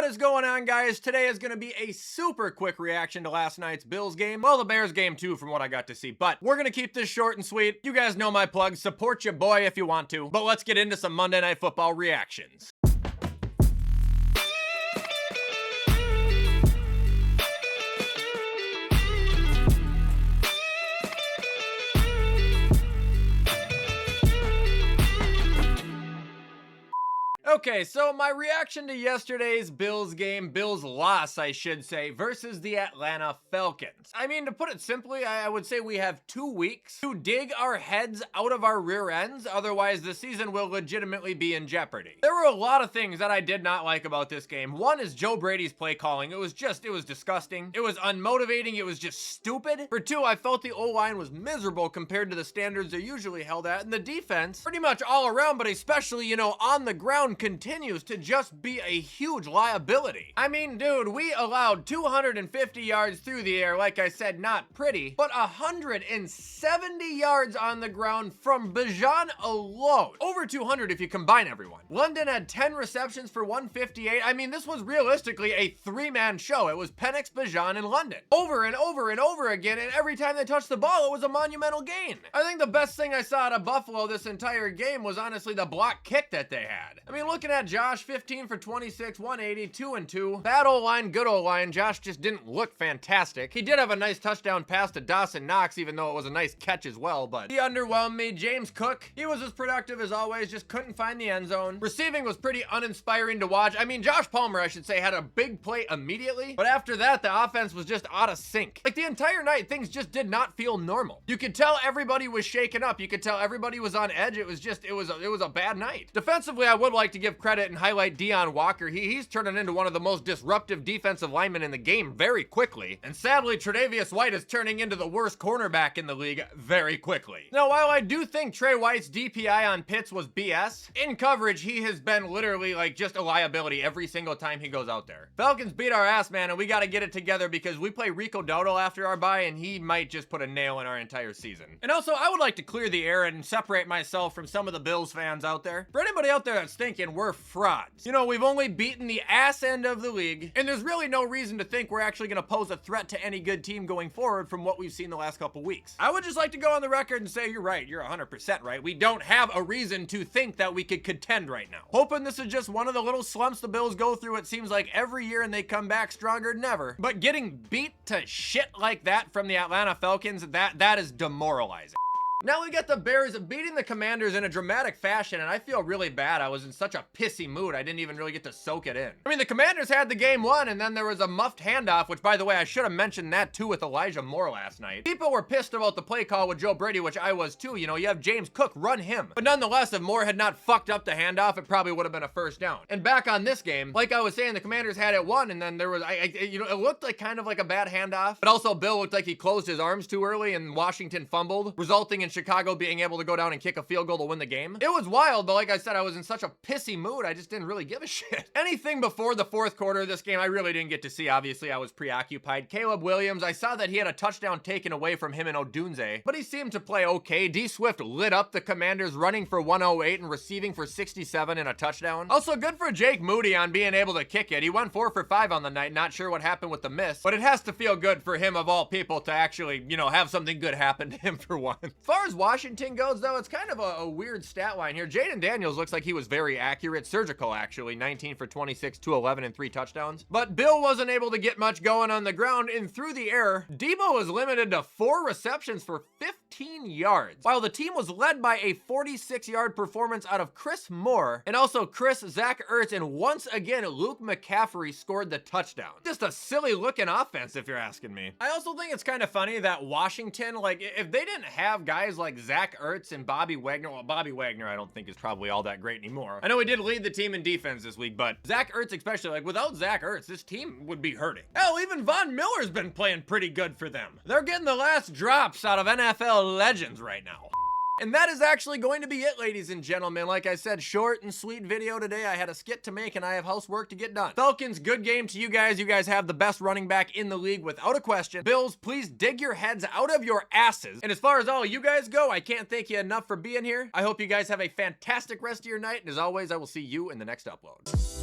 What is going on, guys? Today is going to be a super quick reaction to last night's Bills game. Well, the Bears game too, from what I got to see, but we're going to keep this short and sweet. You guys know my plug. Support your boy if you want to, but let's get into some Monday Night Football reactions. Okay, so my reaction to yesterday's Bills game, Bills loss, I should say, versus the Atlanta Falcons. I mean, to put it simply, I would say we have 2 weeks to dig our heads out of our rear ends, otherwise the season will legitimately be in jeopardy. There were a lot of things that I did not like about this game. One is Joe Brady's play calling. It was disgusting. It was unmotivating. It was just stupid. For two, I felt the O-line was miserable compared to the standards they're usually held at, and the defense, pretty much all around, but especially, you know, on the ground, continues to just be a huge liability. I mean, dude, we allowed 250 yards through the air, like I said, not pretty, but 170 yards on the ground from Bijan alone. Over 200 if you combine everyone. London had 10 receptions for 158. I mean, this was realistically a 3-man show. It was Penix, Bijan, and London. Over and over and over again, and every time they touched the ball, it was a monumental gain. I think the best thing I saw out of Buffalo this entire game was honestly the block kick that they had. I mean, looking at Josh, 15 for 26, 180, 2-2. Bad O-line, good O-line. Josh just didn't look fantastic. He did have a nice touchdown pass to Dawson Knox, even though it was a nice catch as well, but he underwhelmed me. James Cook, he was as productive as always, just couldn't find the end zone. Receiving was pretty uninspiring to watch. I mean, Josh Palmer, I should say, had a big play immediately, but after that, the offense was just out of sync. Like, the entire night, things just did not feel normal. You could tell everybody was shaken up. You could tell everybody was on edge. It was a bad night. Defensively, I would like to give credit and highlight Deon Walker. He's turning into one of the most disruptive defensive linemen in the game very quickly. And sadly, Tre'Davious White is turning into the worst cornerback in the league very quickly. Now, while I do think Trey White's DPI on Pitts was BS, in coverage, he has been literally like just a liability every single time he goes out there. Falcons beat our ass, man, and we got to get it together because we play Rico Dowdle after our bye, and he might just put a nail in our entire season. And also, I would like to clear the air and separate myself from some of the Bills fans out there. For anybody out there that's thinking we're frauds, you know, we've only beaten the ass end of the league, and there's really no reason to think we're actually going to pose a threat to any good team going forward from what we've seen the last couple weeks. I would just like to go on the record and say you're right. You're 100% right. We don't have a reason to think that we could contend right now. Hoping this is just one of the little slumps the Bills go through, it seems like every year, and they come back stronger than ever. But getting beat to shit like that from the Atlanta Falcons, that is demoralizing. Now we got the Bears beating the Commanders in a dramatic fashion, and I feel really bad. I was in such a pissy mood, I didn't even really get to soak it in. I mean, the Commanders had the game won, and then there was a muffed handoff, which, by the way, I should have mentioned that too with Elijah Moore last night. People were pissed about the play call with Joe Brady, which I was too. You know, you have James Cook, run him. But nonetheless, if Moore had not fucked up the handoff, it probably would have been a first down. And back on this game, like I was saying, the Commanders had it won, and then there was, you know, it looked like kind of like a bad handoff, but also Bill looked like he closed his arms too early, and Washington fumbled, resulting in Chicago being able to go down and kick a field goal to win the game. It was wild, but like I said, I was in such a pissy mood, I just didn't really give a shit. Anything before the fourth quarter of this game, I really didn't get to see. Obviously, I was preoccupied. Caleb Williams, I saw that he had a touchdown taken away from him and Odunze, but he seemed to play okay. D Swift lit up the Commanders, running for 108 and receiving for 67 and a touchdown. Also, good for Jake Moody on being able to kick it. He went 4 for 5 on the night. Not sure what happened with the miss, but it has to feel good for him, of all people, to actually, you know, have something good happen to him for once. As far as Washington goes, though, it's kind of a weird stat line here. Jaden Daniels looks like he was very accurate. Surgical, actually. 19 for 26, 211, and 3 touchdowns. But Bill wasn't able to get much going on the ground, and through the air, Debo was limited to 4 receptions for 15 yards, while the team was led by a 46-yard performance out of Chris Moore, and also Zach Ertz, and once again, Luke McCaffrey scored the touchdown. Just a silly-looking offense, if you're asking me. I also think it's kind of funny that Washington, like, if they didn't have guys like Zach Ertz and Bobby Wagner, well, Bobby Wagner I don't think is probably all that great anymore. I know he did lead the team in defense this week, but Zach Ertz especially, like, without Zach Ertz, this team would be hurting. Hell, even Von Miller's been playing pretty good for them. They're getting the last drops out of NFL legends right now. And that is actually going to be it, ladies and gentlemen. Like I said, short and sweet video today. I had a skit to make and I have housework to get done. Falcons, good game to you guys. You guys have the best running back in the league without a question. Bills, please dig your heads out of your asses. And as far as all you guys go, I can't thank you enough for being here. I hope you guys have a fantastic rest of your night. And as always, I will see you in the next upload.